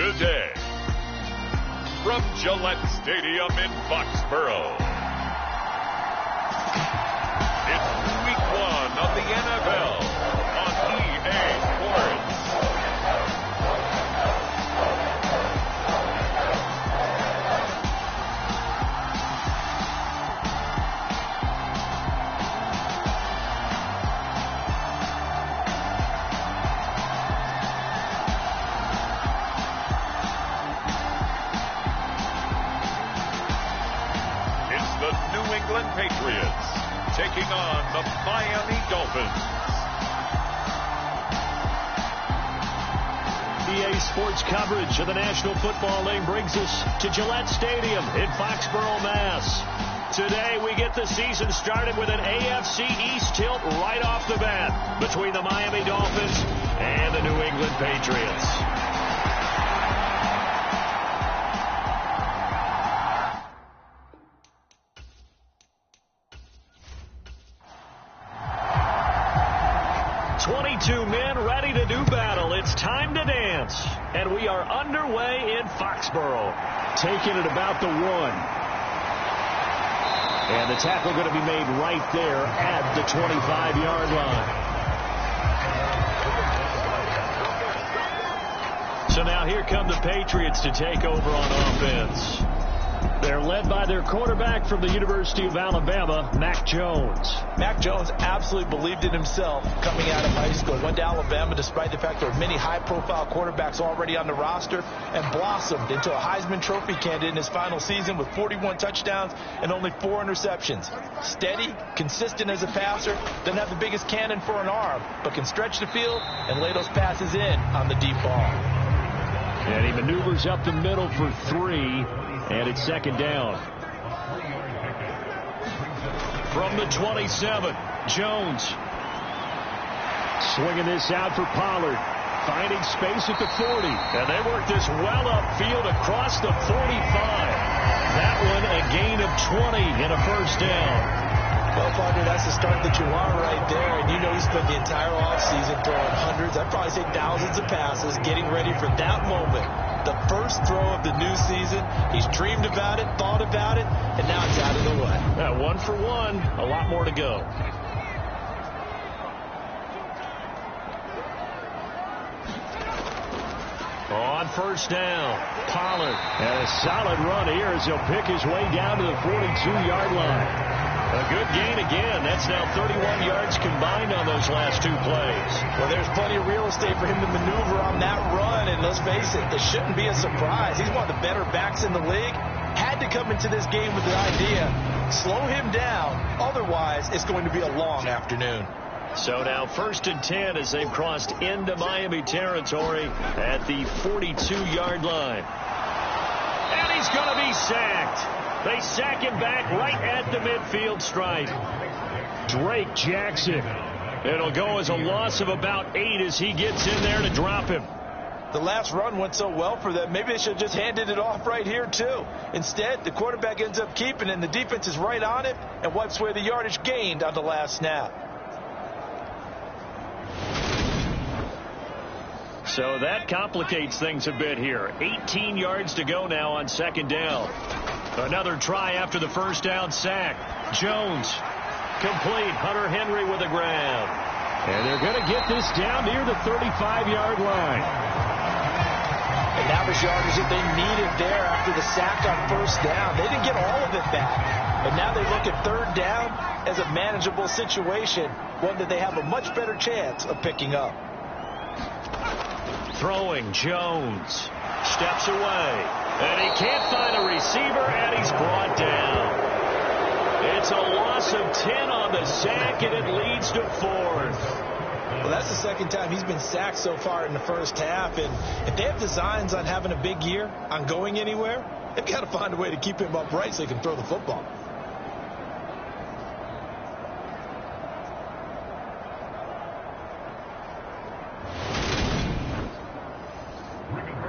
today. From Gillette Stadium in Foxborough, it's Week 1 of the NFL on EA Sports. Patriots taking on the Miami Dolphins. EA Sports coverage of the National Football League brings us to Gillette Stadium in Foxborough, Mass. Today we get the season started with an AFC East tilt right off the bat between the Miami Dolphins and the New England Patriots. Two men ready to do battle. It's time to dance. And we are underway in Foxborough. Taking it about the 1. And the tackle going to be made right there at the 25-yard line. So now here come the Patriots to take over on offense. They're led by their quarterback from the University of Alabama, Mac Jones. Mac Jones absolutely believed in himself coming out of high school. Went to Alabama despite the fact there were many high-profile quarterbacks already on the roster and blossomed into a Heisman Trophy candidate in his final season with 41 touchdowns and only 4 interceptions. Steady, consistent as a passer, doesn't have the biggest cannon for an arm, but can stretch the field and lay those passes in on the deep ball. And he maneuvers up the middle for 3. And it's second down. From the 27, Jones. Swinging this out for Pollard. Finding space at the 40. And they work this well upfield across the 45. That one a gain of 20 and a first down. Well, partner, that's the start that you want right there. And you know he spent the entire offseason throwing hundreds, I'd probably say thousands of passes, getting ready for that moment. The first throw of the new season. He's dreamed about it, thought about it, and now it's out of the way. 1 for 1. A lot more to go. On first down, Pollard. And a solid run here as he'll pick his way down to the 42-yard line. A good gain again. That's now 31 yards combined on those last 2 plays. Well, there's plenty of real estate for him to maneuver on that run. And let's face it, this shouldn't be a surprise. He's one of the better backs in the league. Had to come into this game with the idea, slow him down. Otherwise, it's going to be a long afternoon. So now 1st and 10 as they've crossed into Miami territory at the 42-yard line. And he's going to be sacked. They sack him back right at the midfield stripe. Drake Jackson. It'll go as a loss of about 8 as he gets in there to drop him. The last run went so well for them. Maybe they should have just handed it off right here, too. Instead, the quarterback ends up keeping it, and the defense is right on it and wipes away the yardage gained on the last snap. So that complicates things a bit here. 18 yards to go now on second down. Another try after the first down sack. Jones complete. Hunter Henry with a grab. And they're going to get this down near the 35-yard line. And that was yardage that they needed there after the sack on first down. They didn't get all of it back. But now they look at third down as a manageable situation, one that they have a much better chance of picking up. Throwing, Jones steps away. And he can't find a receiver, and he's brought down. It's a loss of 10 on the sack, and it leads to 4th. Well, that's the second time he's been sacked so far in the first half. And if they have designs on having a big year, on going anywhere, they've got to find a way to keep him upright so he can throw the football.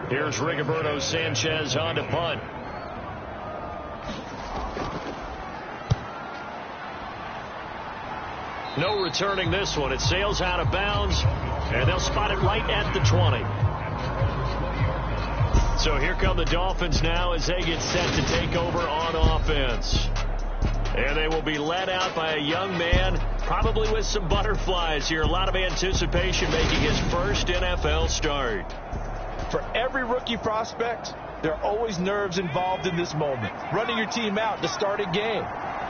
Here's Rigoberto Sanchez on to punt. No returning this one. It sails out of bounds, and they'll spot it right at the 20. So here come the Dolphins now as they get set to take over on offense. And they will be led out by a young man, probably with some butterflies here. A lot of anticipation making his first NFL start. For every rookie prospect, there are always nerves involved in this moment. Running your team out to start a game.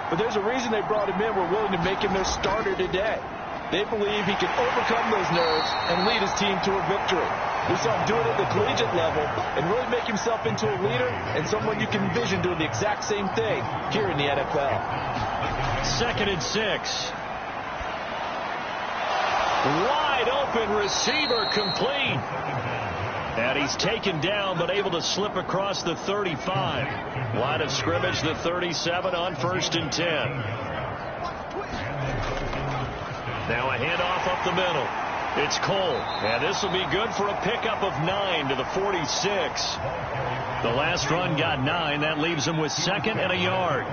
But there's a reason they brought him in. We're willing to make him their starter today. They believe he can overcome those nerves and lead his team to a victory. We saw him do it at the collegiate level and really make himself into a leader and someone you can envision doing the exact same thing here in the NFL. 2nd and 6. Wide open receiver complete. And he's taken down but able to slip across the 35. Line of scrimmage, the 37 on 1st and 10. Now a handoff up the middle. It's Cole, and this will be good for a pickup of 9 to the 46. The last run got 9. That leaves him with 2nd and a yard.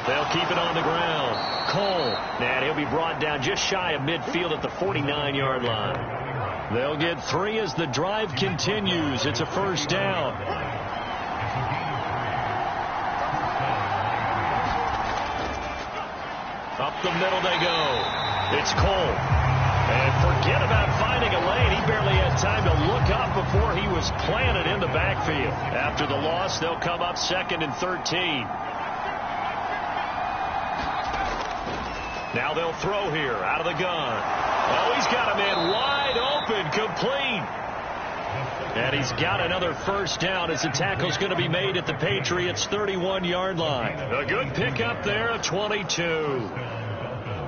They'll keep it on the ground. Cole, and he'll be brought down just shy of midfield at the 49-yard line. They'll get 3 as the drive continues. It's a 1st down. Up the middle they go. It's Cole. And forget about finding a lane. He barely had time to look up before he was planted in the backfield. After the loss, they'll come up 2nd and 13. Now they'll throw here out of the gun. Oh, he's got a man wide open, complete. And he's got another 1st down as the tackle's going to be made at the Patriots' 31-yard line. A good pickup there of 22.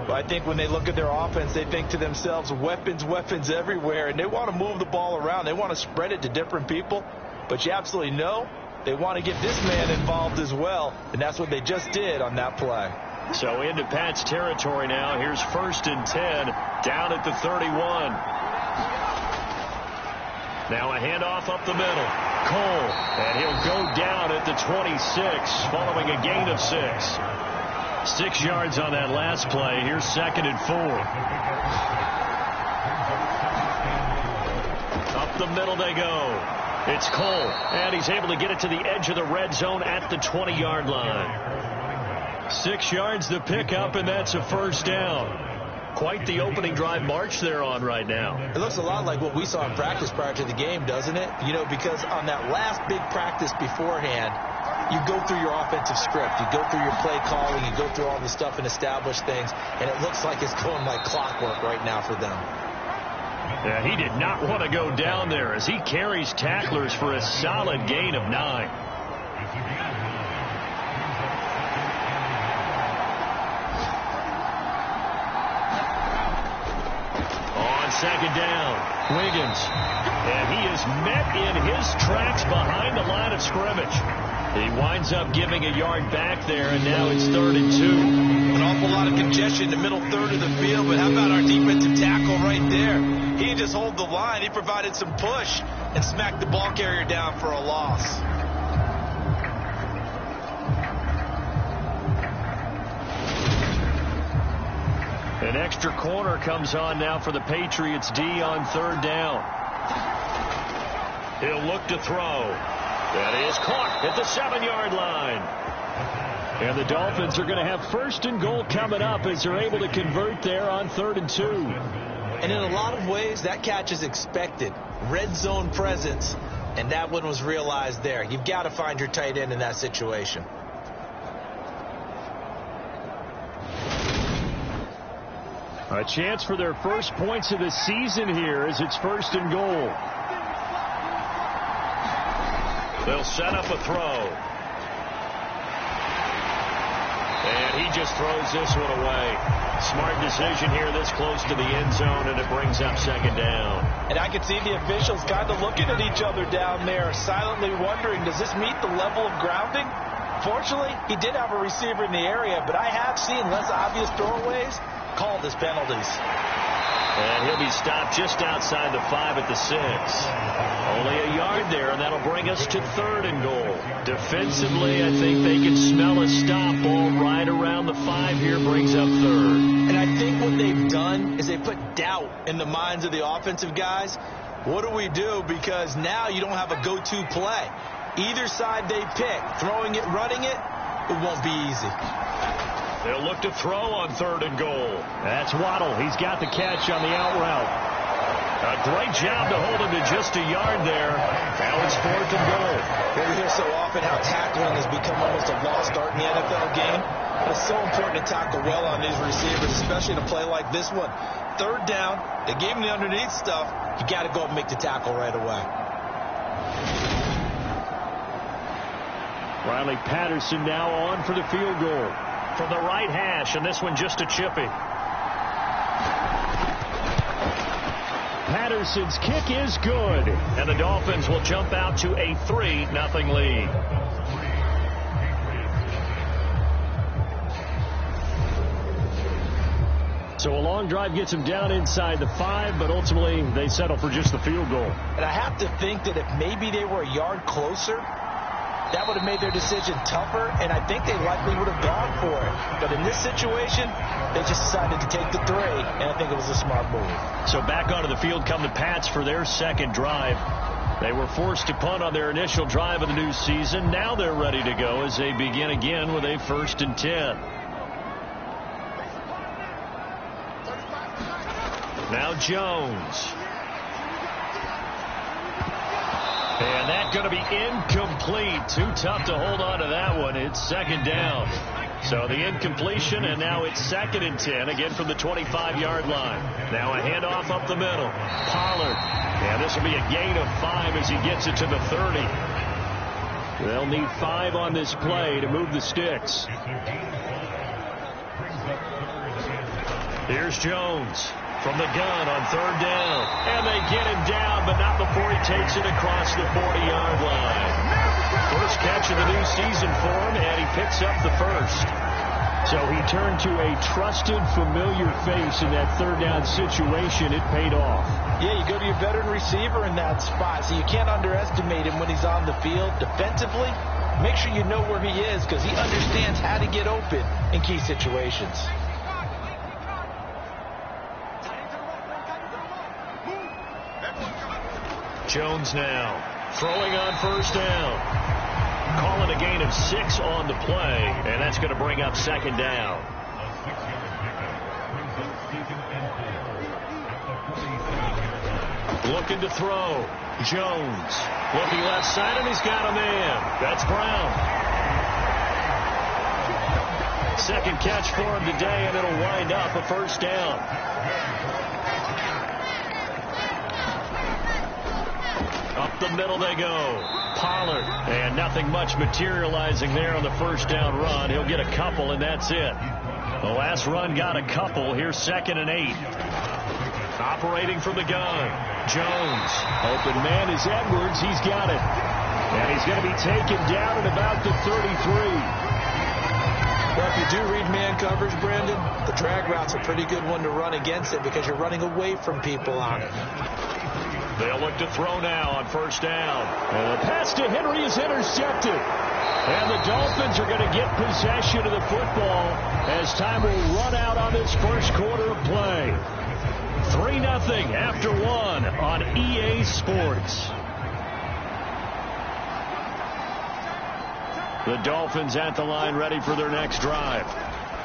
Well, I think when they look at their offense, they think to themselves, weapons everywhere, and they want to move the ball around. They want to spread it to different people, but you absolutely know they want to get this man involved as well, and that's what they just did on that play. So into Pat's territory now. Here's 1st and 10 down at the 31. Now a handoff up the middle. Cole, and he'll go down at the 26 following a gain of 6. 6 yards on that last play. Here's 2nd and 4. Up the middle they go. It's Cole, and he's able to get it to the edge of the red zone at the 20-yard line. 6 yards the pickup, and that's a 1st down. Quite the opening drive march they're on right now. It looks a lot like what we saw in practice prior to the game, doesn't it? You know, because on that last big practice beforehand, you go through your offensive script. You go through your play calling. You go through all the stuff and establish things. And it looks like it's going like clockwork right now for them. Yeah, he did not want to go down there as he carries tacklers for a solid gain of 9. Second down, Wiggins, and he is met in his tracks behind the line of scrimmage. He winds up giving a yard back there, and now it's 3rd and 2. An awful lot of congestion in the middle third of the field, but how about our defensive tackle right there? He didn't just hold the line. He provided some push and smacked the ball carrier down for a loss. An extra corner comes on now for the Patriots D on 3rd down. He'll look to throw. That is caught at the 7-yard line. And the Dolphins are going to have 1st and goal coming up as they're able to convert there on 3rd and 2. And in a lot of ways, that catch is expected. Red zone presence, and that one was realized there. You've got to find your tight end in that situation. A chance for their first points of the season here as it's 1st and goal. They'll set up a throw. And he just throws this one away. Smart decision here this close to the end zone, and it brings up 2nd down. And I can see the officials kind of looking at each other down there, silently wondering, does this meet the level of grounding? Fortunately, he did have a receiver in the area, but I have seen less obvious throwaways called as penalties. And he'll be stopped just outside the 5 at the 6. Only a yard there, and that'll bring us to 3rd and goal. Defensively, I think they can smell a stop ball right around the 5 here, brings up 3rd. And I think what they've done is they put doubt in the minds of the offensive guys. What do we do? Because now you don't have a go-to play. Either side they pick, throwing it, running it, it won't be easy. They'll look to throw on 3rd and goal. That's Waddle. He's got the catch on the out route. A great job to hold him to just a yard there. Now it's 4th and goal. We hear so often how tackling has become almost a lost art in the NFL game. But it's so important to tackle well on these receivers, especially in a play like this one. 3rd down, they gave him the underneath stuff. You got to go and make the tackle right away. Riley Patterson now on for the field goal from the right hash, and this one just a chippy. Patterson's kick is good, and the Dolphins will jump out to a 3-0 lead. So a long drive gets them down inside the 5, but ultimately they settle for just the field goal. And I have to think that if maybe they were a yard closer, that would have made their decision tougher, and I think they likely would have gone for it. But in this situation, they just decided to take the 3, and I think it was a smart move. So back onto the field come the Pats for their second drive. They were forced to punt on their initial drive of the new season. Now they're ready to go as they begin again with a 1st and 10. Now Jones. And that's going to be incomplete. Too tough to hold on to that one. It's 2nd down. So the incompletion, and now it's 2nd and 10, again from the 25-yard line. Now a handoff up the middle. Pollard. And this will be a gain of 5 as he gets it to the 30. They'll need 5 on this play to move the sticks. Here's Jones from the gun on 3rd down. And they get him down, but not before he takes it across the 40-yard line. First catch of the new season for him, and he picks up the 1st. So he turned to a trusted, familiar face in that 3rd down situation. It paid off. Yeah, you go to your veteran receiver in that spot, so you can't underestimate him when he's on the field. Defensively, make sure you know where he is because he understands how to get open in key situations. Jones now throwing on 1st down. Calling a gain of 6 on the play, and that's going to bring up 2nd down. Looking to throw. Jones looking left side, and he's got a man. That's Brown. 2nd catch for him today, and it'll wind up a 1st down. Up the middle they go. Pollard. And nothing much materializing there on the 1st down run. He'll get a couple, and that's it. The last run got a couple. Here's 2nd and 8. Operating from the gun. Jones. Open man is Edwards. He's got it. And he's going to be taken down at about the 33. Well, if you do read man coverage, Brandon, the drag route's a pretty good one to run against it because you're running away from people on it. They'll look to throw now on 1st down. And the pass to Henry is intercepted. And the Dolphins are going to get possession of the football as time will run out on this first quarter of play. 3-0 after 1 on EA Sports. The Dolphins at the line ready for their next drive.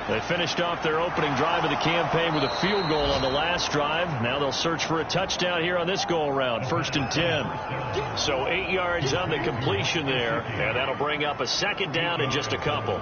They finished off their opening drive of the campaign with a field goal on the last drive. Now they'll search for a touchdown here on this go-around. 1st and 10. So 8 yards on the completion there, and that'll bring up a 2nd down in just a couple.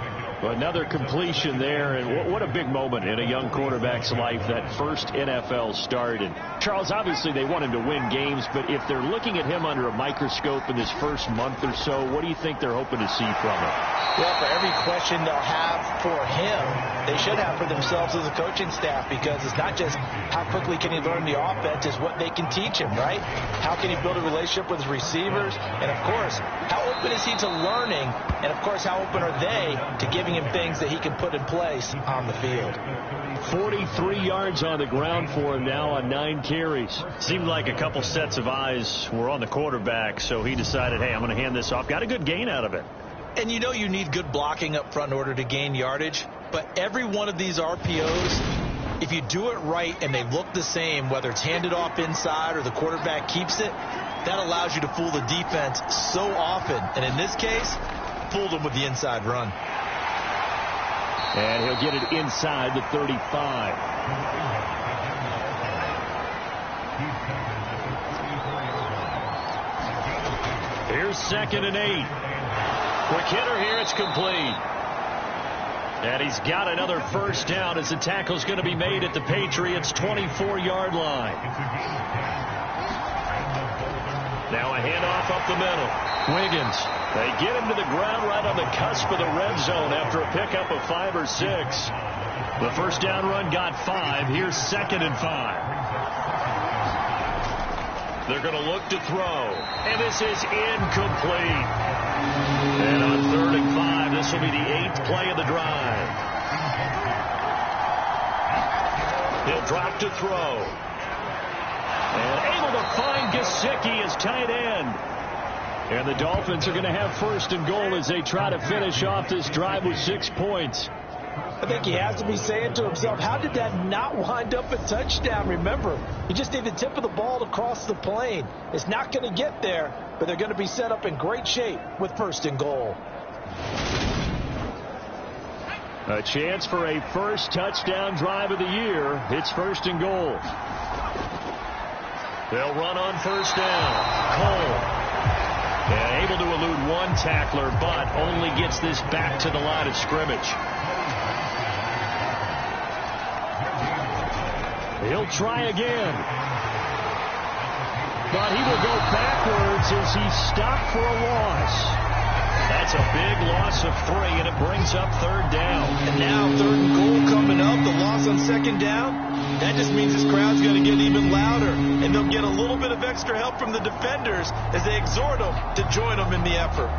Another completion there, and what a big moment in a young quarterback's life, that first NFL start. And Charles, obviously they want him to win games, but if they're looking at him under a microscope in this first month or so, what do you think they're hoping to see from him? Well, for every question they'll have for him, they should have for themselves as a coaching staff, because it's not just how quickly can he learn the offense, it's what they can teach him, right? How can he build a relationship with his receivers? And, of course, how open is he to learning? And, of course, how open are they to giving showing him things that he can put in place on the field. 43 yards on the ground for him now on 9 carries. Seemed like a couple sets of eyes were on the quarterback, so he decided, hey, I'm going to hand this off. Got a good gain out of it. And you know you need good blocking up front in order to gain yardage, but every one of these RPOs, if you do it right and they look the same, whether it's handed off inside or the quarterback keeps it, that allows you to fool the defense so often. And in this case, fooled them with the inside run. And he'll get it inside the 35. Here's 2nd and 8. Quick hitter here. It's complete. And he's got another first down as the tackle's going to be made at the Patriots' 24-yard line. Now a handoff up the middle. Wiggins. They get him to the ground right on the cusp of the red zone after a pickup of 5 or 6. The first down run got 5. Here's 2nd and 5. They're going to look to throw. And this is incomplete. And on 3rd and 5, this will be the 8th play of the drive. He'll drop to throw. And able to find Gesicki as tight end. And the Dolphins are going to have 1st and goal as they try to finish off this drive with 6 points. I think he has to be saying to himself, how did that not wind up a touchdown? Remember, you just need the tip of the ball to cross the plane. It's not going to get there, but they're going to be set up in great shape with 1st and goal. A chance for a first touchdown drive of the year. It's 1st and goal. They'll run on 1st down. Cole. And able to elude one tackler, but only gets this back to the line of scrimmage. He'll try again. But he will go backwards as he's stopped for a loss. That's a big loss of 3, and it brings up 3rd down. And now 3rd and goal coming up. The loss on 2nd down. That just means this crowd's going to get even louder. And they'll get a little bit of extra help from the defenders as they exhort them to join them in the effort.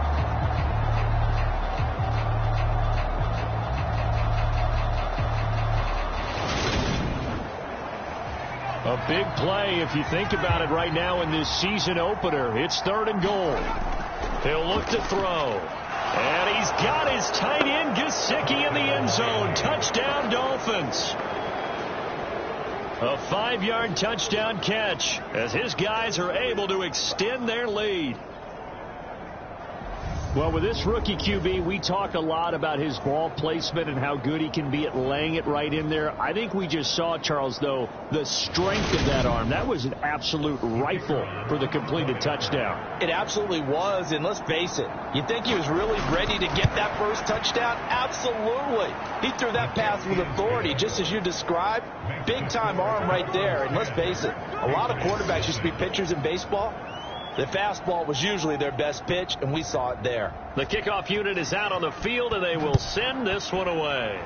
A big play if you think about it right now in this season opener. It's 3rd and goal. He'll look to throw. And he's got his tight end Gesicki in the end zone. Touchdown Dolphins. A 5-yard touchdown catch as his guys are able to extend their lead. Well, with this rookie QB, we talk a lot about his ball placement and how good he can be at laying it right in there. I think we just saw, Charles, though, the strength of that arm. That was an absolute rifle for the completed touchdown. It absolutely was, and let's face it, you think he was really ready to get that first touchdown? Absolutely. He threw that pass with authority, just as you described. Big-time arm right there, and let's face it, a lot of quarterbacks used to be pitchers in baseball. The fastball was usually their best pitch, and we saw it there. The kickoff unit is out on the field, and they will send this one away.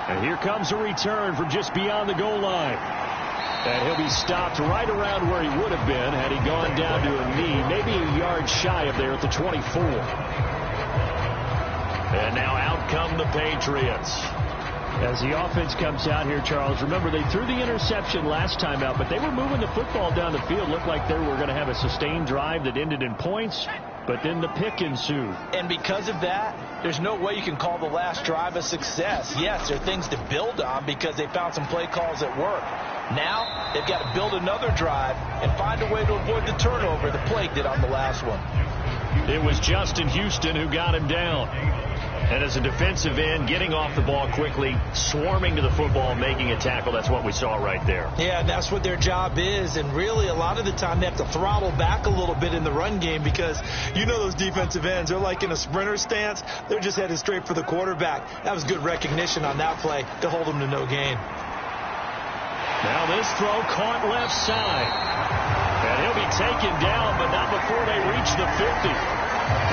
And here comes a return from just beyond the goal line. And he'll be stopped right around where he would have been had he gone down to a knee, maybe a yard shy of there at the 24. And now out come the Patriots. As the offense comes out here, Charles, remember they threw the interception last time out, but they were moving the football down the field. Looked like they were going to have a sustained drive that ended in points, but then the pick ensued. And because of that, there's no way you can call the last drive a success. Yes, there are things to build on because they found some play calls that work. Now they've got to build another drive and find a way to avoid the turnover the plague did on the last one. It was Justin Houston who got him down. And as a defensive end, getting off the ball quickly, swarming to the football, making a tackle, that's what we saw right there. Yeah, that's what their job is. And really, a lot of the time, they have to throttle back a little bit in the run game because you know those defensive ends, they're like in a sprinter stance. They're just headed straight for the quarterback. That was good recognition on that play to hold them to no gain. Now this throw caught left side. And he'll be taken down, but not before they reach the 50.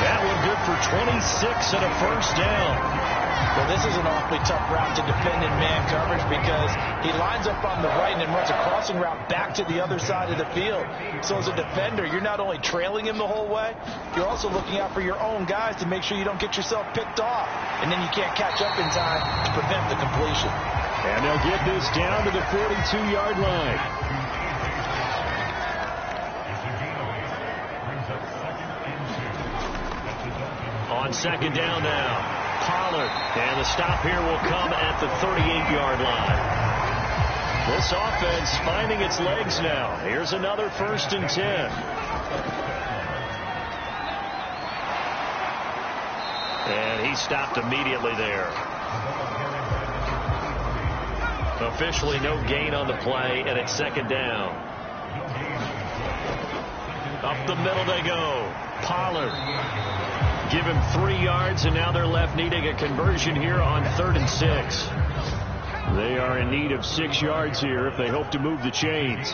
That one good for 26 and a first down. Well, this is an awfully tough route to defend in man coverage because he lines up on the right and then runs a crossing route back to the other side of the field. So as a defender, you're not only trailing him the whole way, you're also looking out for your own guys to make sure you don't get yourself picked off. And then you can't catch up in time to prevent the completion. And they'll get this down to the 42-yard line. On second down now. Pollard, and the stop here will come at the 38-yard line. This offense finding its legs now. Here's another 1st and 10. And he stopped immediately there. Officially no gain on the play, and it's second down. Up the middle they go. Pollard. Give him 3 yards, and now they're left needing a conversion here on 3rd and 6. They are in need of 6 yards here if they hope to move the chains.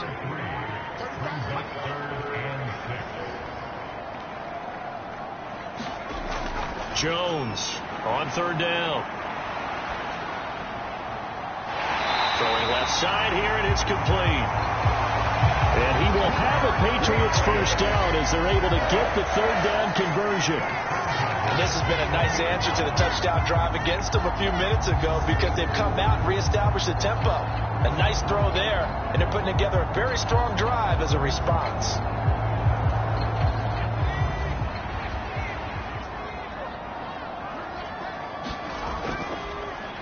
Jones on 3rd down. Throwing left side here, and it's complete. And he will have a Patriots first down as they're able to get the 3rd down conversion. And this has been a nice answer to the touchdown drive against them a few minutes ago because they've come out and reestablished the tempo. A nice throw there, and they're putting together a very strong drive as a response.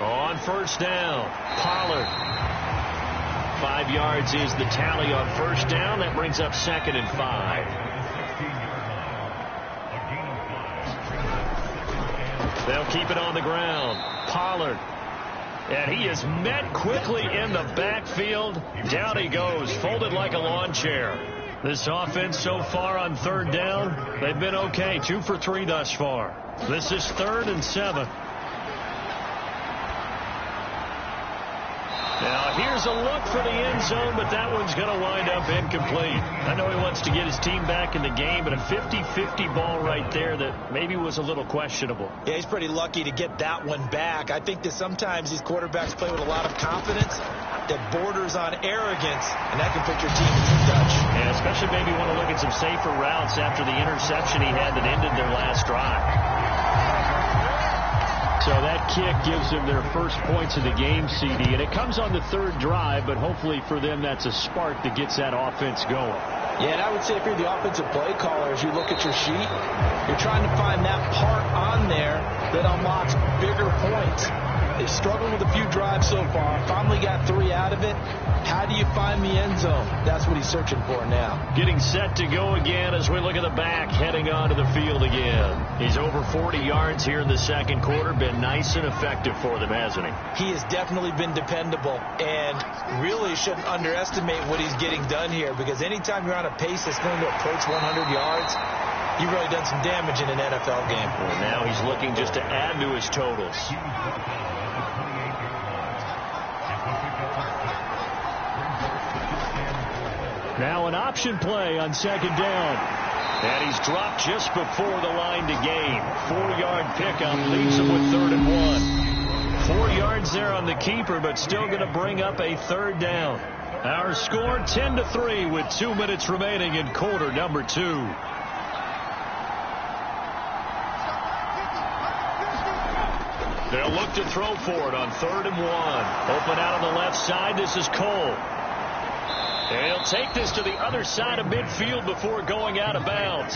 On 1st down, Pollard. 5 yards is the tally on 1st down. That brings up 2nd and 5. They'll keep it on the ground. Pollard. And he is met quickly in the backfield. Down he goes, folded like a lawn chair. This offense so far on 3rd down, they've been okay. 2 for 3 thus far. This is 3rd and 7. Now, here's a look for the end zone, but that one's going to wind up incomplete. I know he wants to get his team back in the game, but a 50-50 ball right there that maybe was a little questionable. Yeah, he's pretty lucky to get that one back. I think that sometimes these quarterbacks play with a lot of confidence that borders on arrogance, and that can put your team in some Dutch. Yeah, especially maybe want to look at some safer routes after the interception he had that ended their last drive. So that kick gives them their first points of the game, CD, and it comes on the 3rd drive, but hopefully for them that's a spark that gets that offense going. Yeah, and I would say if you're the offensive play caller, as you look at your sheet, you're trying to find that part on there that unlocks bigger points. They've struggled with a few drives so far, finally got 3 out of it. How do you find the end zone? That's what he's searching for now. Getting set to go again as we look at the back, heading onto the field again. He's over 40 yards here in the 2nd quarter. Been nice and effective for them, hasn't he? He has definitely been dependable, and really shouldn't underestimate what he's getting done here, because anytime you're on a pace that's going to approach 100 yards, you've really done some damage in an NFL game. Well, now he's looking just to add to his totals. Now an option play on 2nd down. And he's dropped just before the line to gain. 4-yard pickup leaves him with 3rd and 1. 4 yards there on the keeper, but still going to bring up a 3rd down. Our score 10-3 with 2 minutes remaining in quarter number 2. They'll look to throw for it on 3rd and 1. Open out on the left side. This is Cole. They'll take this to the other side of midfield before going out of bounds.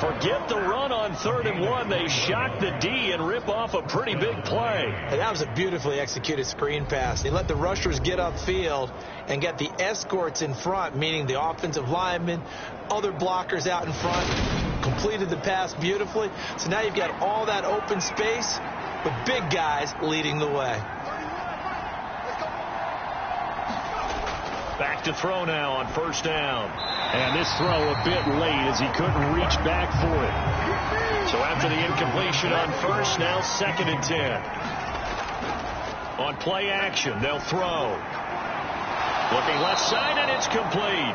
Forget the run on 3rd and 1. They shock the D and rip off a pretty big play. And that was a beautifully executed screen pass. They let the rushers get upfield and get the escorts in front, meaning the offensive linemen, other blockers out in front, completed the pass beautifully. So now you've got all that open space with big guys leading the way. Back to throw now on 1st down. And this throw a bit late as he couldn't reach back for it. So after the incompletion on 1st, now 2nd and 10. On play action, they'll throw. Looking left side, and it's complete.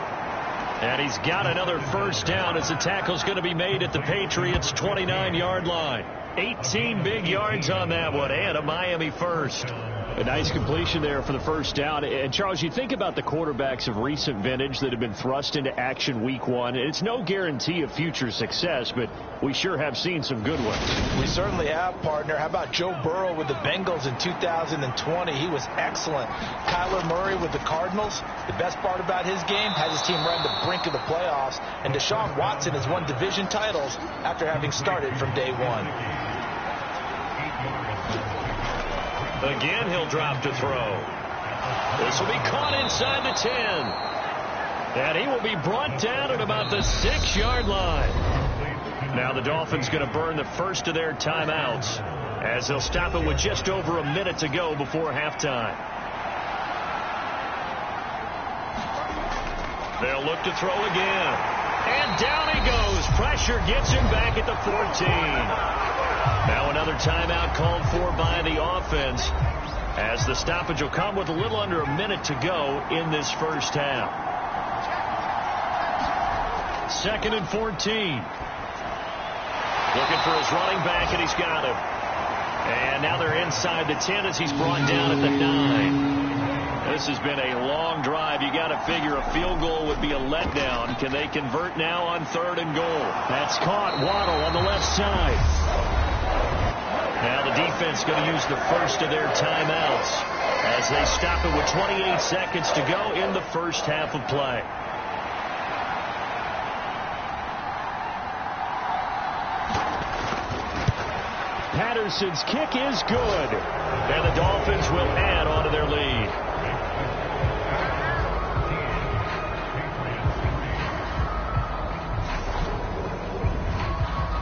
And he's got another first down as the tackle's going to be made at the Patriots' 29-yard line. 18 big yards on that one, and a Miami first. A nice completion there for the first down. And, Charles, you think about the quarterbacks of recent vintage that have been thrust into action week one. It's no guarantee of future success, but we sure have seen some good ones. We certainly have, partner. How about Joe Burrow with the Bengals in 2020? He was excellent. Kyler Murray with the Cardinals. The best part about his game, has his team right on the brink of the playoffs. And Deshaun Watson has won division titles after having started from day one. Again, he'll drop to throw. This will be caught inside the 10. And he will be brought down at about the 6-yard line. Now the Dolphins going to burn the first of their timeouts as they'll stop it with just over a minute to go before halftime. They'll look to throw again. And down he goes. Pressure gets him back at the 14. Now another timeout called for by the offense as the stoppage will come with a little under a minute to go in this first half. 2nd and 14. Looking for his running back, and he's got him. And now they're inside the 10 as he's brought down at the 9. This has been a long drive. You got to figure a field goal would be a letdown. Can they convert now on 3rd and goal? That's caught. Waddle on the left side. Now the defense going to use the first of their timeouts as they stop it with 28 seconds to go in the first half of play. Patterson's kick is good. And the Dolphins will add on to their lead.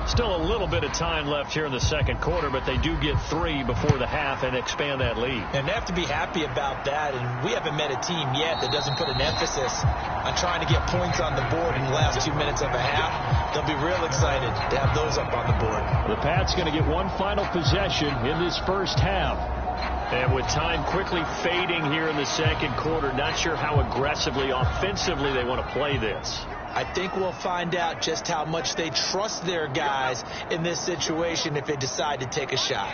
Still a little bit of time left here in the second quarter, but they do get 3 before the half and expand that lead. And they have to be happy about that. And we haven't met a team yet that doesn't put an emphasis on trying to get points on the board in the last 2 minutes of a half. They'll be real excited to have those up on the board. The Pats going to get one final possession in this first half. And with time quickly fading here in the second quarter, not sure how aggressively, offensively they want to play this. I think we'll find out just how much they trust their guys in this situation if they decide to take a shot.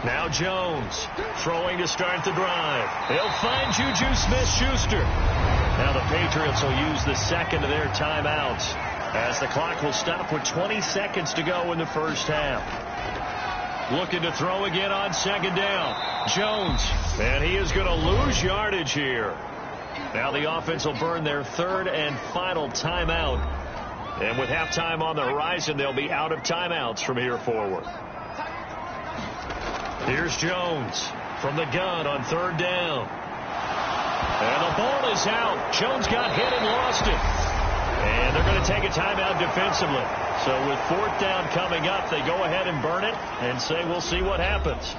Now Jones throwing to start the drive. He'll find Juju Smith-Schuster. Now the Patriots will use the second of their timeouts as the clock will stop with 20 seconds to go in the first half. Looking to throw again on 2nd down. Jones, and he is going to lose yardage here. Now the offense will burn their 3rd and final timeout. And with halftime on the horizon, they'll be out of timeouts from here forward. Here's Jones from the gun on 3rd down. And the ball is out. Jones got hit and lost it. And they're going to take a timeout defensively. So with 4th down coming up, they go ahead and burn it and say we'll see what happens.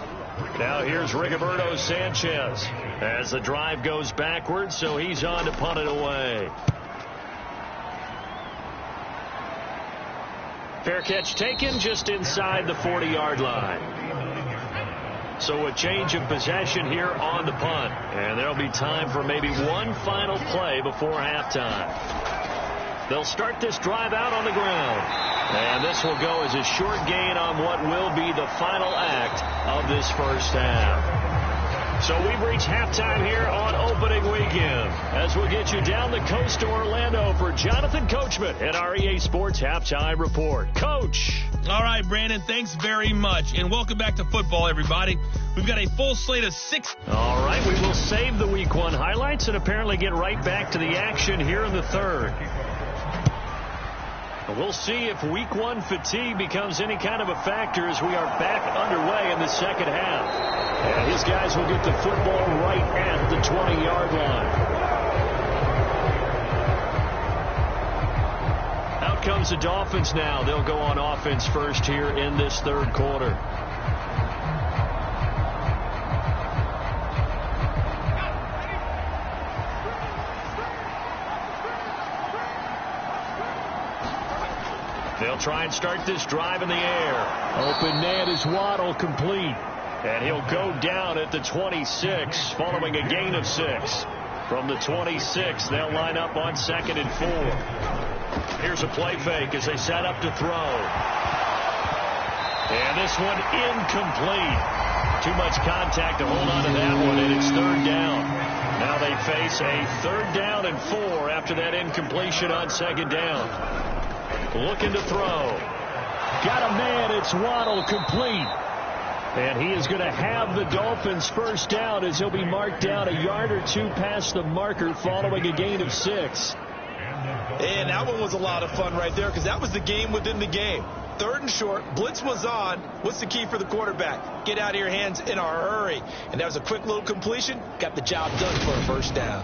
Now here's Rigoberto Sanchez as the drive goes backwards, so he's on to punt it away. Fair catch taken just inside the 40-yard line. So a change of possession here on the punt, and there'll be time for maybe one final play before halftime. They'll start this drive out on the ground. And this will go as a short gain on what will be the final act of this first half. So we've reached halftime here on opening weekend as we'll get you down the coast to Orlando for Jonathan Coachman and our EA Sports Halftime Report. Coach. All right, Brandon, thanks very much. And welcome back to football, everybody. We've got a full slate of 6. All right, we will save the Week 1 highlights and apparently get right back to the action here in the 3rd. We'll see if Week 1 fatigue becomes any kind of a factor as we are back underway in the second half. And his guys will get the football right at the 20-yard line. Out comes the Dolphins now. They'll go on offense first here in this 3rd quarter. They'll try and start this drive in the air. Open man is Waddle, complete. And he'll go down at the 26 following a gain of 6. From the 26, they'll line up on 2nd and 4. Here's a play fake as they set up to throw. And this one incomplete. Too much contact to hold on to that one, and it's 3rd down. Now they face a 3rd down and 4 after that incompletion on 2nd down. Looking to throw. Got a man. It's Waddle, complete. And he is going to have the Dolphins first down as he'll be marked down a yard or 2 past the marker following a gain of 6. And that one was a lot of fun right there because that was the game within the game. 3rd and short, blitz was on. What's the key for the quarterback? Get out of your hands in a hurry. And that was a quick little completion. Got the job done for a first down.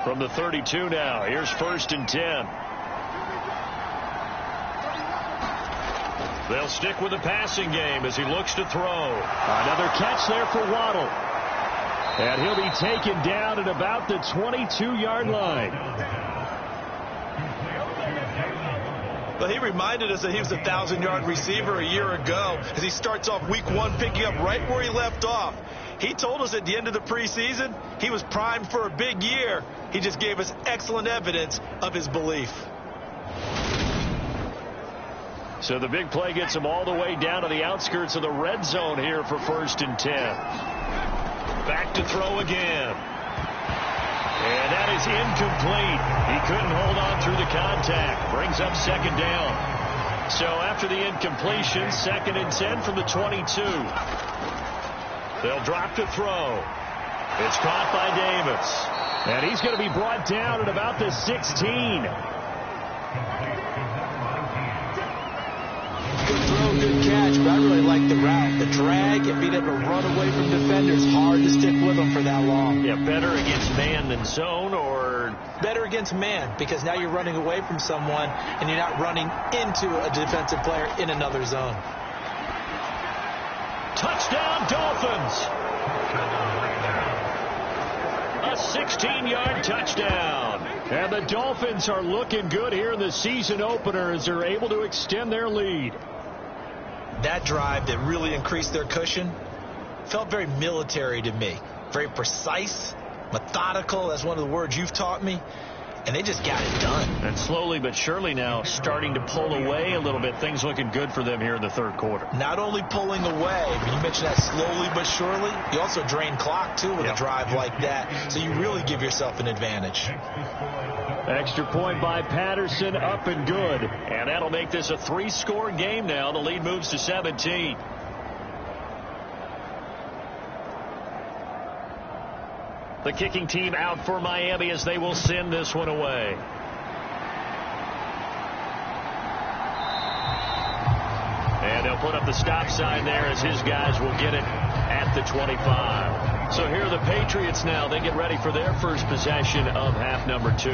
From the 32 now, here's 1st and 10. They'll stick with the passing game as he looks to throw. Another catch there for Waddle. And he'll be taken down at about the 22-yard line. Well, he reminded us that he was a 1,000-yard receiver a year ago as he starts off week 1 picking up right where he left off. He told us at the end of the preseason he was primed for a big year. He just gave us excellent evidence of his belief. So the big play gets him all the way down to the outskirts of the red zone here for 1st and 10. Back to throw again. And that is incomplete. He couldn't hold on through the contact. Brings up 2nd down. So after the incompletion, 2nd and 10 from the 22. They'll drop to throw. It's caught by Davis. And he's going to be brought down at about the 16. Good throw, good catch, but I really like the route. The drag and being able to run away from defenders, hard to stick with them for that long. Yeah, better against man than zone, or better against man, because now you're running away from someone and you're not running into a defensive player in another zone. Touchdown, Dolphins! A 16-yard touchdown. And the Dolphins are looking good here in the season opener as they're able to extend their lead. That drive that really increased their cushion felt very military to me. Very precise, methodical. That's one of the words you've taught me. And they just got it done. And slowly but surely now starting to pull away a little bit. Things looking good for them here in the 3rd quarter. Not only pulling away, but you mentioned that slowly but surely. You also drain clock, too, with a drive like that. So you really give yourself an advantage. Extra point by Patterson, up and good. And that'll make this a 3-score game now. The lead moves to 17. The kicking team out for Miami as they will send this one away. And they'll put up the stop sign there as his guys will get it at the 25. So here are the Patriots now. They get ready for their first possession of half number 2.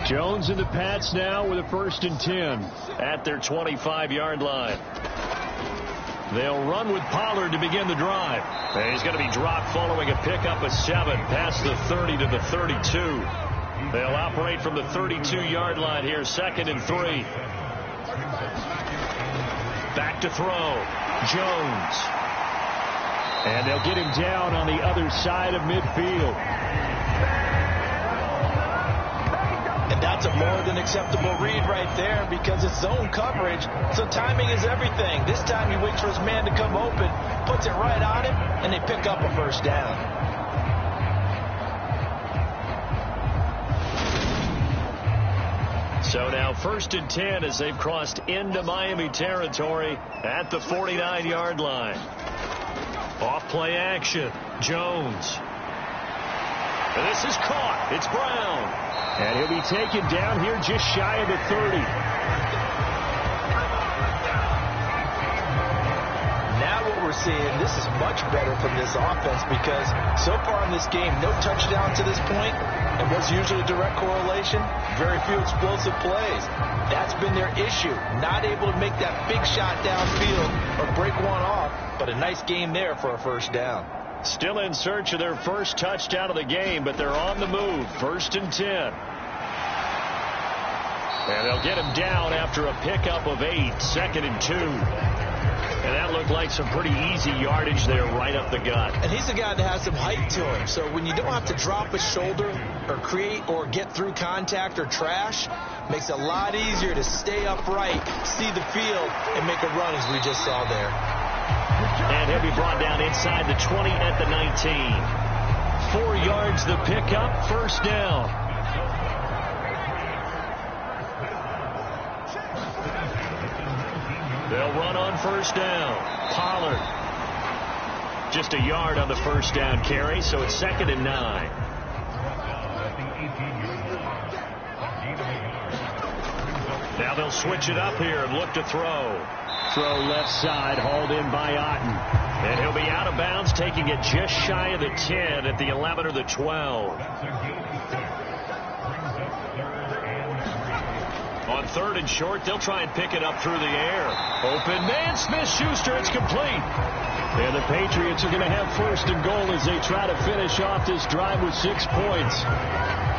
Jones and the Pats now with a 1st and 10 at their 25-yard line. They'll run with Pollard to begin the drive. And he's going to be dropped following a pickup of 7 past the 30 to the 32. They'll operate from the 32-yard line here, 2nd and 3. Back to throw. Jones. And they'll get him down on the other side of midfield. And that's a more than acceptable read right there because it's zone coverage. So timing is everything. This time he waits for his man to come open, puts it right on him, and they pick up a first down. So now 1st and 10 as they've crossed into Miami territory at the 49-yard line. Off play action. Jones. And this is caught. It's Brown. And he'll be taken down here just shy of the 30. Now what we're seeing, this is much better from this offense because so far in this game, no touchdown to this point. And what's usually a direct correlation? Very few explosive plays. That's been their issue. Not able to make that big shot downfield or break one off, but a nice game there for a first down. Still in search of their first touchdown of the game, but they're on the move. 1st and 10. And they'll get him down after a pickup of 8. 2nd and 2. And that looked like some pretty easy yardage there right up the gut. And he's a guy that has some height to him. So when you don't have to drop a shoulder or create or get through contact or trash, makes it a lot easier to stay upright, see the field, and make a run as we just saw there. And he'll be brought down inside the 20 at the 19. 4 yards the pickup, first down. They'll run on first down. Pollard. Just a yard on the first down carry, so it's 2nd and 9. Now they'll switch it up here and look to throw. Throw left side, hauled in by Otten. And he'll be out of bounds, taking it just shy of the 10 at the 11 or the 12. On 3rd and short, they'll try and pick it up through the air. Open man, Smith-Schuster, it's complete. And the Patriots are going to have 1st and goal as they try to finish off this drive with 6 points.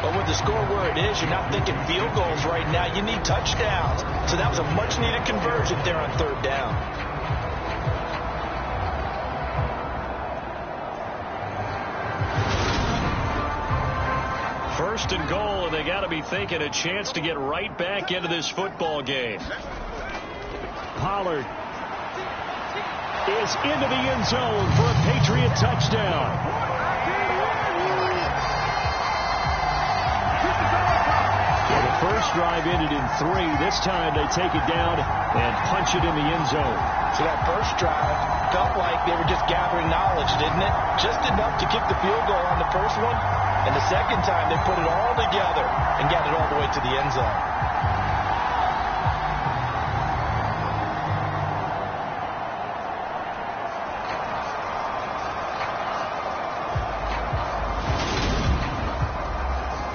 But with the score where it is, you're not thinking field goals right now. You need touchdowns. So that was a much-needed conversion there on 3rd down. First and goal, and they got to be thinking a chance to get right back into this football game. Pollard is into the end zone for a Patriot touchdown. The first drive ended in 3. This time they take it down and punch it in the end zone. So that first drive felt like they were just gathering knowledge, didn't it? Just enough to kick the field goal on the first one. And the second time they put it all together and got it all the way to the end zone.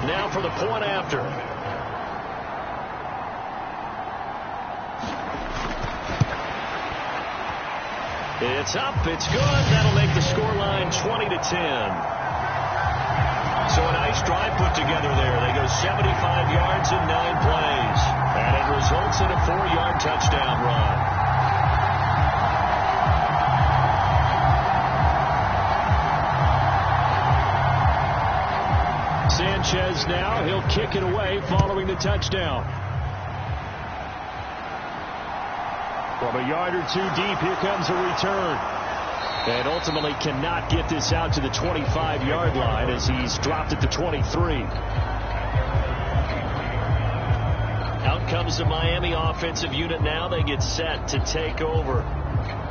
Now for the point after. It's up, it's good. That'll make the scoreline 20-10. So a nice drive put together there. They go 75 yards in 9 plays. And it results in a 4-yard touchdown run. Sanchez now, he'll kick it away following the touchdown. From a yard or 2 deep, here comes a return. And ultimately cannot get this out to the 25-yard line as he's dropped at the 23. Out comes the Miami offensive unit now. They get set to take over.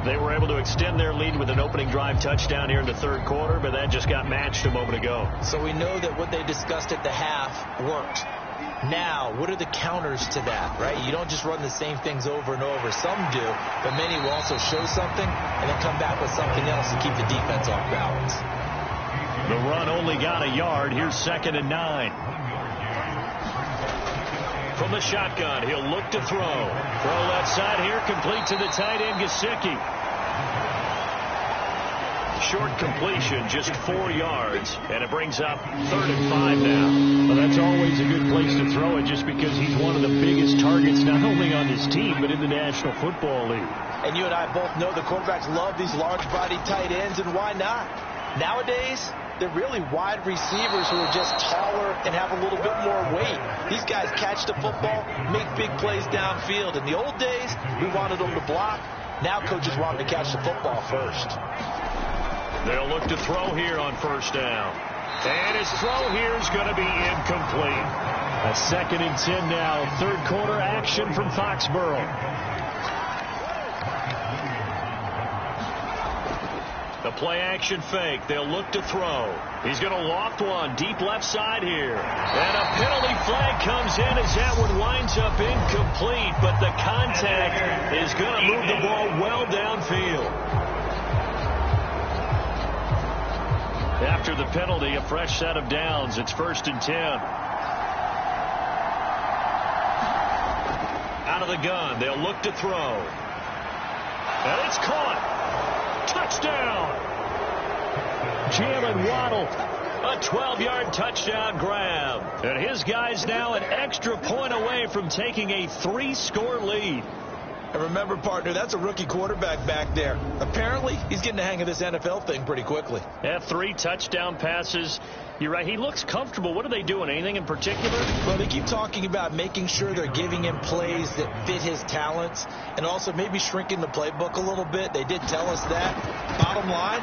They were able to extend their lead with an opening drive touchdown here in the 3rd quarter, but that just got matched a moment ago. So we know that what they discussed at the half worked. Now, what are the counters to that, right? You don't just run the same things over and over. Some do, but many will also show something and then come back with something else to keep the defense off balance. The run only got a yard. Here's 2nd and 9. From the shotgun, he'll look to throw. Throw left side here, complete to the tight end, Gesicki. Short completion, just 4 yards, and it brings up 3rd and 5 now. Well, that's always a good place to throw it just because he's one of the biggest targets not only on his team but in the National Football League. And you and I both know the quarterbacks love these large-bodied tight ends, and why not? Nowadays, they're really wide receivers who are just taller and have a little bit more weight. These guys catch the football, make big plays downfield. In the old days, we wanted them to block. Now coaches want them to catch the football first. They'll look to throw here on first down. And his throw here is going to be incomplete. A 2nd and 10 now. 3rd quarter action from Foxborough. The play action fake. They'll look to throw. He's going to loft one deep left side here. And a penalty flag comes in as that one winds up incomplete. But the contact is going to move the ball well downfield. After the penalty, a fresh set of downs. It's 1st and 10. Out of the gun. They'll look to throw. And it's caught. Touchdown. Jalen Waddle. A 12-yard touchdown grab. And his guys now an extra point away from taking a 3-score lead. And remember, partner, that's a rookie quarterback back there. Apparently, he's getting the hang of this NFL thing pretty quickly. Yeah, 3 touchdown passes. You're right. He looks comfortable. What are they doing? Anything in particular? Well, they keep talking about making sure they're giving him plays that fit his talents and also maybe shrinking the playbook a little bit. They did tell us that. Bottom line,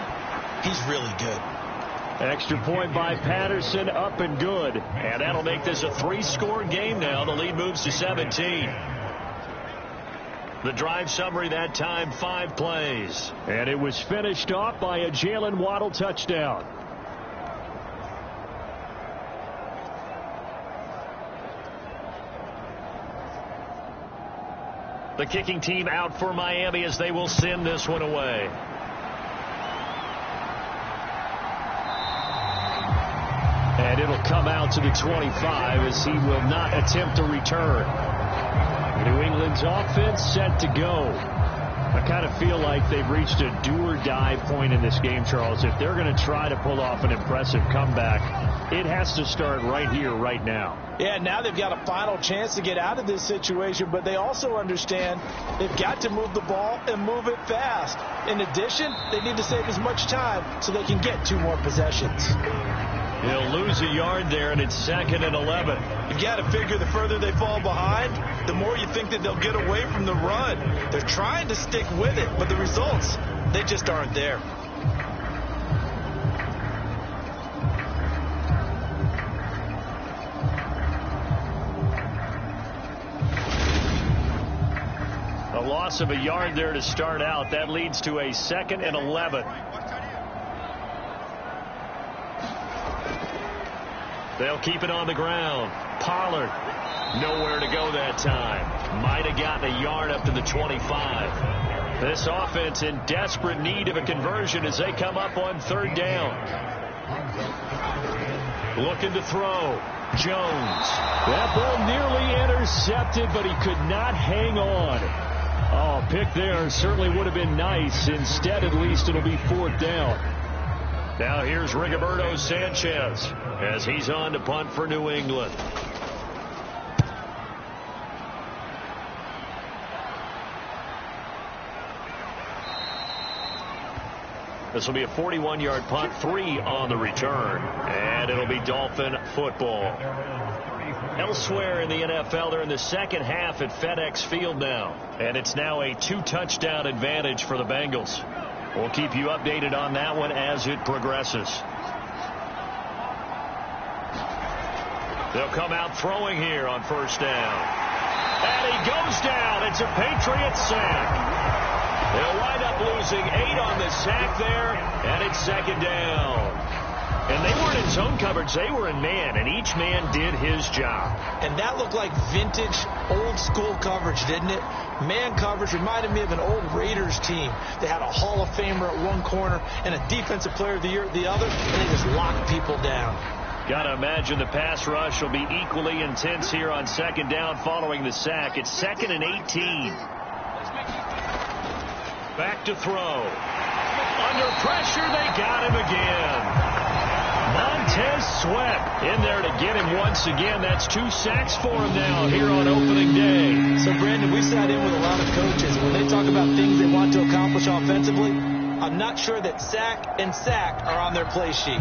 he's really good. Extra point by Patterson, up and good. And that'll make this a 3-score game now. The lead moves to 17. The drive summary that time, 5 plays. And it was finished off by a Jalen Waddle touchdown. The kicking team out for Miami as they will send this one away. And it'll come out to the 25 as he will not attempt a return. New England's offense set to go. I kind of feel like they've reached a do-or-die point in this game, Charles. If they're going to try to pull off an impressive comeback, it has to start right here, right now. Yeah, now they've got a final chance to get out of this situation, but they also understand they've got to move the ball and move it fast. In addition, they need to save as much time so they can get 2 more possessions. He'll lose a yard there, and it's 2nd and 11. You got to figure the further they fall behind, the more you think that they'll get away from the run. They're trying to stick with it, but the results, they just aren't there. A loss of a yard there to start out. That leads to a 2nd and 11. They'll keep it on the ground. Pollard, nowhere to go that time. Might have gotten a yard up to the 25. This offense in desperate need of a conversion as they come up on 3rd down. Looking to throw. Jones. That ball nearly intercepted, but he could not hang on. Oh, pick there certainly would have been nice. Instead, at least, it'll be 4th down. Now here's Rigoberto Sanchez as he's on to punt for New England. This will be a 41-yard punt, 3 on the return, and it'll be Dolphin football. Elsewhere in the NFL, they're in the second half at FedEx Field now, and it's now a 2-touchdown advantage for the Bengals. We'll keep you updated on that one as it progresses. They'll come out throwing here on 1st down. And he goes down. It's a Patriots sack. They'll wind up losing 8 on the sack there, and it's 2nd down. And they weren't in zone coverage. They were in man, and each man did his job. And that looked like vintage, old-school coverage, didn't it? Man coverage reminded me of an old Raiders team. They had a Hall of Famer at one corner and a Defensive Player of the Year at the other, and they just locked people down. Got to imagine the pass rush will be equally intense here on 2nd down following the sack. It's 2nd and 18. Back to throw. Under pressure, they got him again. Montez Sweat in there to get him once again. That's 2 sacks for him now here on opening day. So, Brandon, we sat in with a lot of coaches. When they talk about things they want to accomplish offensively, I'm not sure that sack and sack are on their play sheet.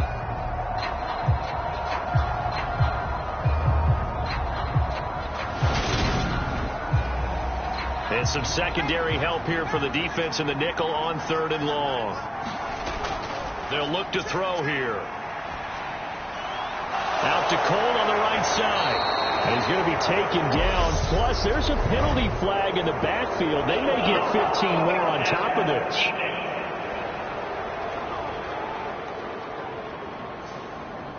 And some secondary help here for the defense in the nickel on 3rd and long. They'll look to throw here. Out to Cole on the right side. And he's going to be taken down. Plus, there's a penalty flag in the backfield. They may get 15 more on top of this.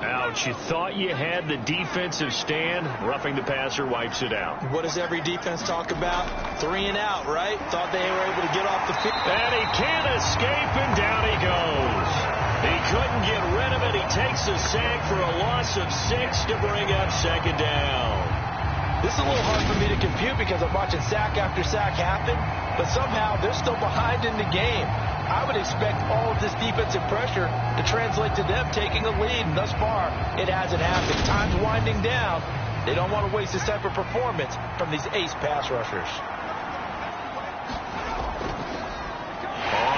Ouch, you thought you had the defensive stand. Roughing the passer wipes it out. What does every defense talk about? 3 and out, right? Thought they were able to get off the field. And he can't escape, and down he goes. He couldn't get rid of it. He takes a sack for a loss of 6 to bring up 2nd down. This is a little hard for me to compute because I'm watching sack after sack happen, but somehow they're still behind in the game. I would expect all of this defensive pressure to translate to them taking a lead, and thus far, it hasn't happened. Time's winding down. They don't want to waste this type of performance from these ace pass rushers.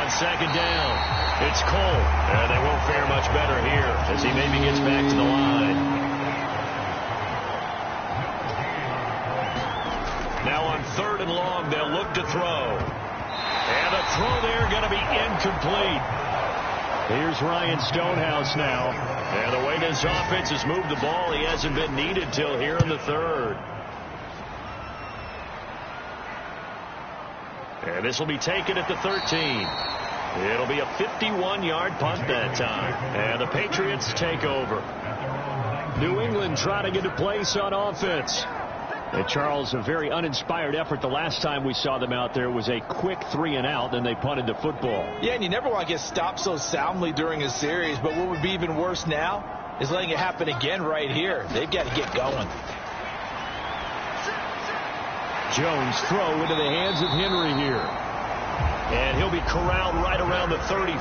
on second down. It's Cole, and they won't fare much better here as he maybe gets back to the line. Now on 3rd and long, they'll look to throw. And the throw there going to be incomplete. Here's Ryan Stonehouse now. And the way this offense has moved the ball, he hasn't been needed till here in the 3rd. And this will be taken at the 13. It'll be a 51-yard punt that time. And the Patriots take over. New England trying to get a place on offense. And Charles, a very uninspired effort. The last time we saw them out there was a quick 3-and-out, then they punted the football. Yeah, and you never want to get stopped so soundly during a series. But what would be even worse now is letting it happen again right here. They've got to get going. Jones throw into the hands of Henry here. And he'll be corralled right around the 34.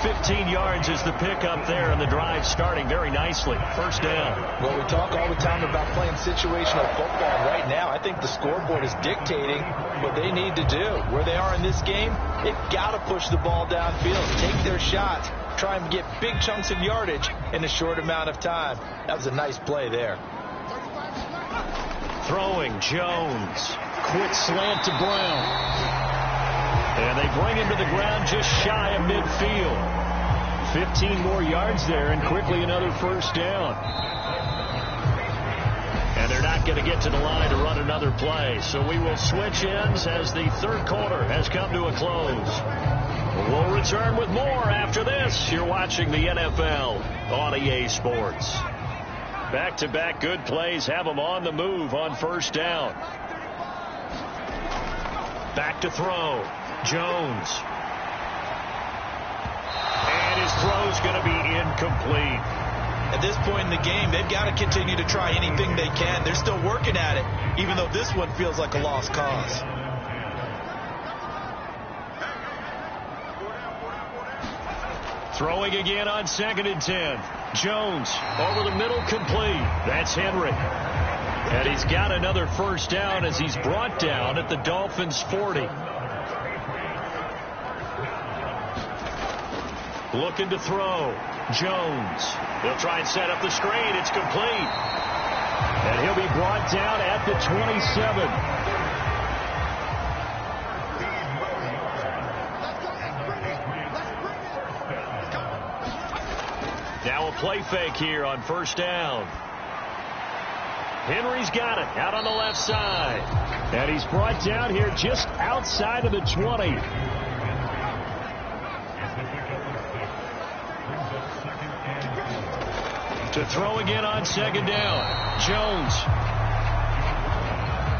15 yards is the pickup there, and the drive starting very nicely. First down. Well, we talk all the time about playing situational football. Right now, I think the scoreboard is dictating what they need to do. Where they are in this game, they've got to push the ball downfield, take their shots, try and get big chunks of yardage in a short amount of time. That was a nice play there. Throwing, Jones. Quick slant to Brown. And they bring him to the ground just shy of midfield. 15 more yards there, and quickly another first down. And they're not going to get to the line to run another play. So we will switch ends as the 3rd quarter has come to a close. We'll return with more after this. You're watching the NFL on EA Sports. Back-to-back good plays have them on the move on first down. Back to throw. Jones. And his throw's going to be incomplete. At this point in the game, they've got to continue to try anything they can. They're still working at it, even though this one feels like a lost cause. Throwing again on 2nd and 10. Jones over the middle, complete. That's Henry. And he's got another first down as he's brought down at the Dolphins' 40. Looking to throw. Jones. He'll try and set up the screen. It's complete. And he'll be brought down at the 27. Now a play fake here on first down. Henry's got it out on the left side. And he's brought down here just outside of the 20. To throw again on 2nd down. Jones.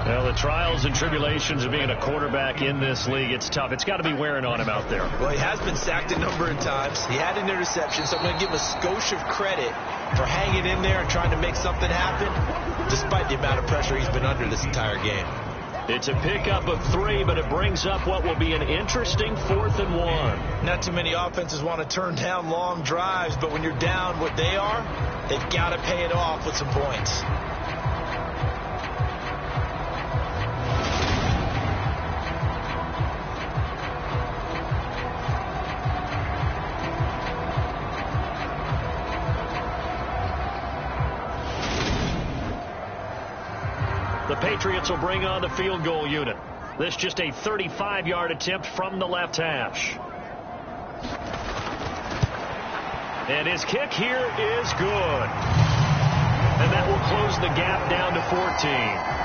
Well, the trials and tribulations of being a quarterback in this league, it's tough. It's got to be wearing on him out there. Well, he has been sacked a number of times. He had an interception, so I'm going to give him a skosh of credit for hanging in there and trying to make something happen, despite the amount of pressure he's been under this entire game. It's a pickup of 3, but it brings up what will be an interesting 4th and 1. Not too many offenses want to turn down long drives, but when you're down what they are, they've got to pay it off with some points. The Patriots will bring on the field goal unit. This just a 35-yard attempt from the left hash. And his kick here is good. And that will close the gap down to 14.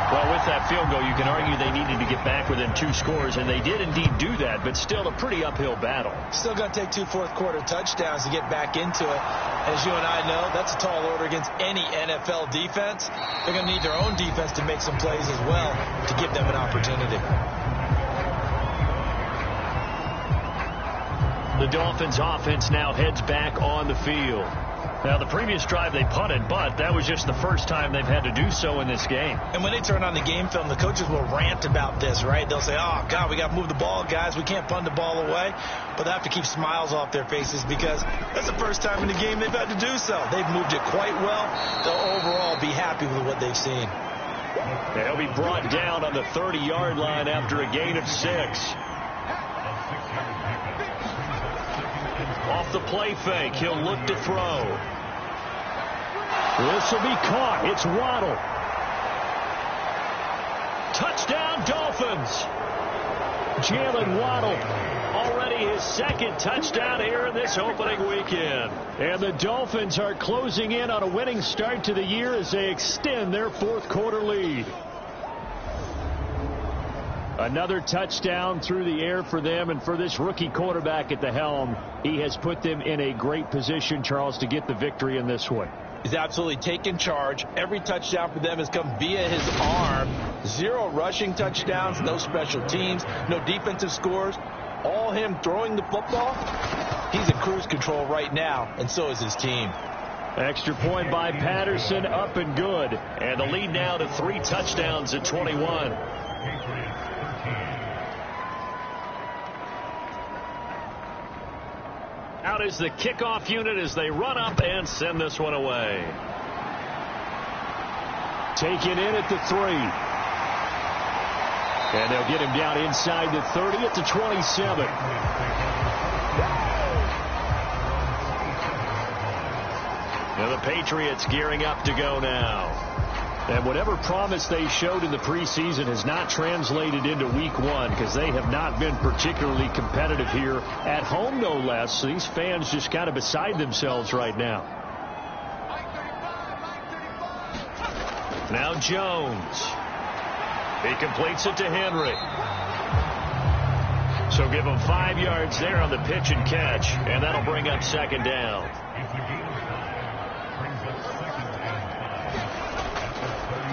Well, with that field goal, you can argue they needed to get back within 2 scores, and they did indeed do that, but still a pretty uphill battle. Still going to take 2 fourth-quarter touchdowns to get back into it. As you and I know, that's a tall order against any NFL defense. They're going to need their own defense to make some plays as well to give them an opportunity. The Dolphins offense now heads back on the field. Now, the previous drive they punted, but that was just the first time they've had to do so in this game. And when they turn on the game film, the coaches will rant about this, right? They'll say, oh, God, we got to move the ball, guys. We can't punt the ball away. But they have to keep smiles off their faces because that's the first time in the game they've had to do so. They've moved it quite well. They'll overall be happy with what they've seen. They'll be brought down on the 30-yard line after a gain of 6. Off the play fake, he'll look to throw. This will be caught. It's Waddle. Touchdown, Dolphins. Jalen Waddle, already his second touchdown here in this opening weekend. And the Dolphins are closing in on a winning start to the year as they extend their fourth-quarter lead. Another touchdown through the air for them, and for this rookie quarterback at the helm, he has put them in a great position, Charles, to get the victory in this one. He's absolutely taken charge. Every touchdown for them has come via his arm. 0 rushing touchdowns, no special teams, no defensive scores. All him throwing the football. He's in cruise control right now, and so is his team. Extra point by Patterson, up and good. And the lead now to 3 touchdowns at 21. Out is the kickoff unit as they run up and send this one away. Taken in at the 3. And they'll get him down inside the 30 at the 27. Now the Patriots gearing up to go now. And whatever promise they showed in the preseason has not translated into week 1 because they have not been particularly competitive here at home, no less. So these fans just kind of beside themselves right now. Now Jones. He completes it to Henry. So give him 5 yards there on the pitch and catch, and that'll bring up second down.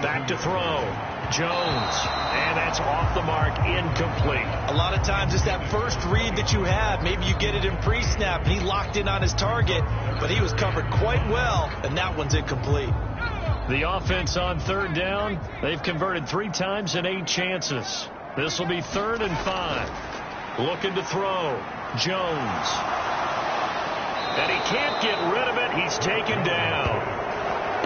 Back to throw. Jones. And that's off the mark, incomplete. A lot of times it's that first read that you have. Maybe you get it in pre-snap, and he locked in on his target, but he was covered quite well, and that one's incomplete. The offense on third down, they've converted 3 times in 8 chances. This will be 3rd and 5. Looking to throw. Jones. And he can't get rid of it. He's taken down.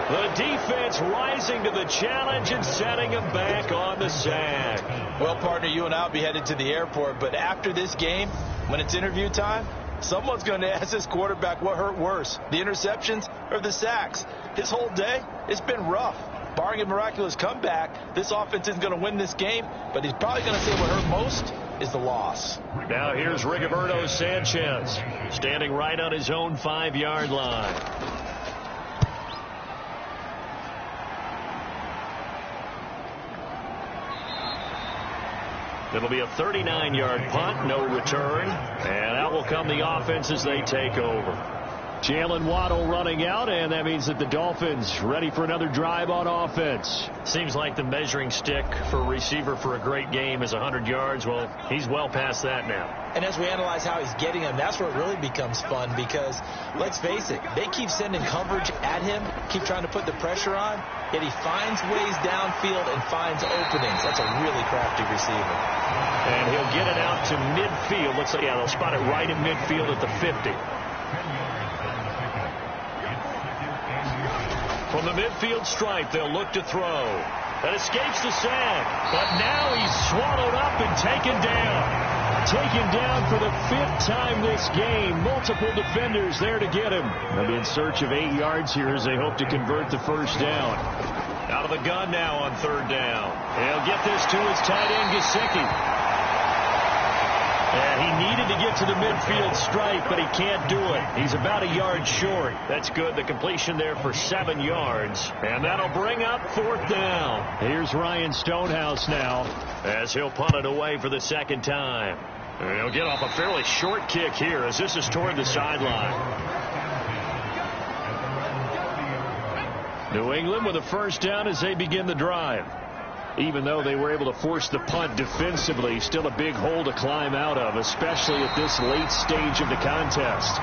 The defense rising to the challenge and setting him back on the sack. Well, partner, you and I will be headed to the airport, but after this game, when it's interview time, someone's going to ask this quarterback what hurt worse, the interceptions or the sacks. His whole day, it's been rough. Barring a miraculous comeback, this offense isn't going to win this game, but he's probably going to say what hurt most is the loss. Now here's Rigoberto Sanchez, standing right on his own 5-yard line. It'll be a 39-yard punt, no return. And out will come the offense as they take over. Jalen Waddle running out, and that means that the Dolphins ready for another drive on offense. Seems like the measuring stick for a receiver for a great game is 100 yards. Well, he's well past that now. And as we analyze how he's getting them, that's where it really becomes fun because, let's face it, they keep sending coverage at him, keep trying to put the pressure on, yet he finds ways downfield and finds openings. That's a really crafty receiver. And he'll get it out to midfield. Looks like, yeah, they'll spot it right in midfield at the 50. From the midfield stripe, they'll look to throw. That escapes the sack, but now he's swallowed up and taken down. Taken down for the 5th time this game. Multiple defenders there to get him. They'll be in search of 8 yards here as they hope to convert the first down. Out of the gun now on 3rd down. He'll get this to his tight end, Gesicki. And he needed to get to the midfield stripe, but he can't do it. He's about a yard short. That's good. The completion there for 7 yards. And that'll bring up 4th down. Here's Ryan Stonehouse now as he'll punt it away for the 2nd time. And he'll get off a fairly short kick here as this is toward the sideline. New England with a 1st down as they begin the drive. Even though they were able to force the punt defensively, still a big hole to climb out of, especially at this late stage of the contest.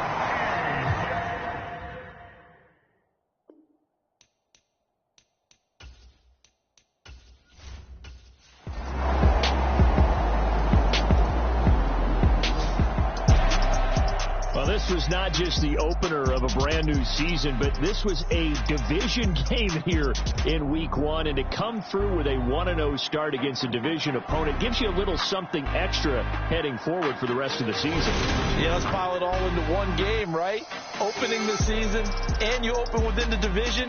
this was not just the opener of a brand new season, but this was a division game here in week 1. And to come through with a 1-0 start against a division opponent gives you a little something extra heading forward for the rest of the season. Yeah, let's pile it all into one game, right? Opening the season, and you open within the division.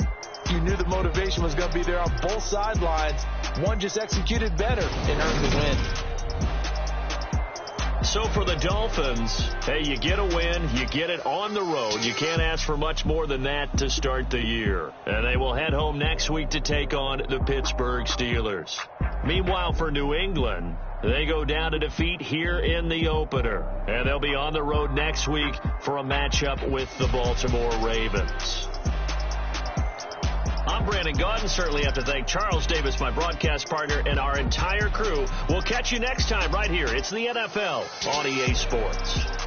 You knew the motivation was going to be there on both sidelines. One just executed better and earned the win. So for the Dolphins, hey, you get a win, you get it on the road. You can't ask for much more than that to start the year. And they will head home next week to take on the Pittsburgh Steelers. Meanwhile, for New England, they go down to defeat here in the opener. And they'll be on the road next week for a matchup with the Baltimore Ravens. I'm Brandon Gaudin. Certainly have to thank Charles Davis, my broadcast partner, and our entire crew. We'll catch you next time right here. It's the NFL on EA Sports.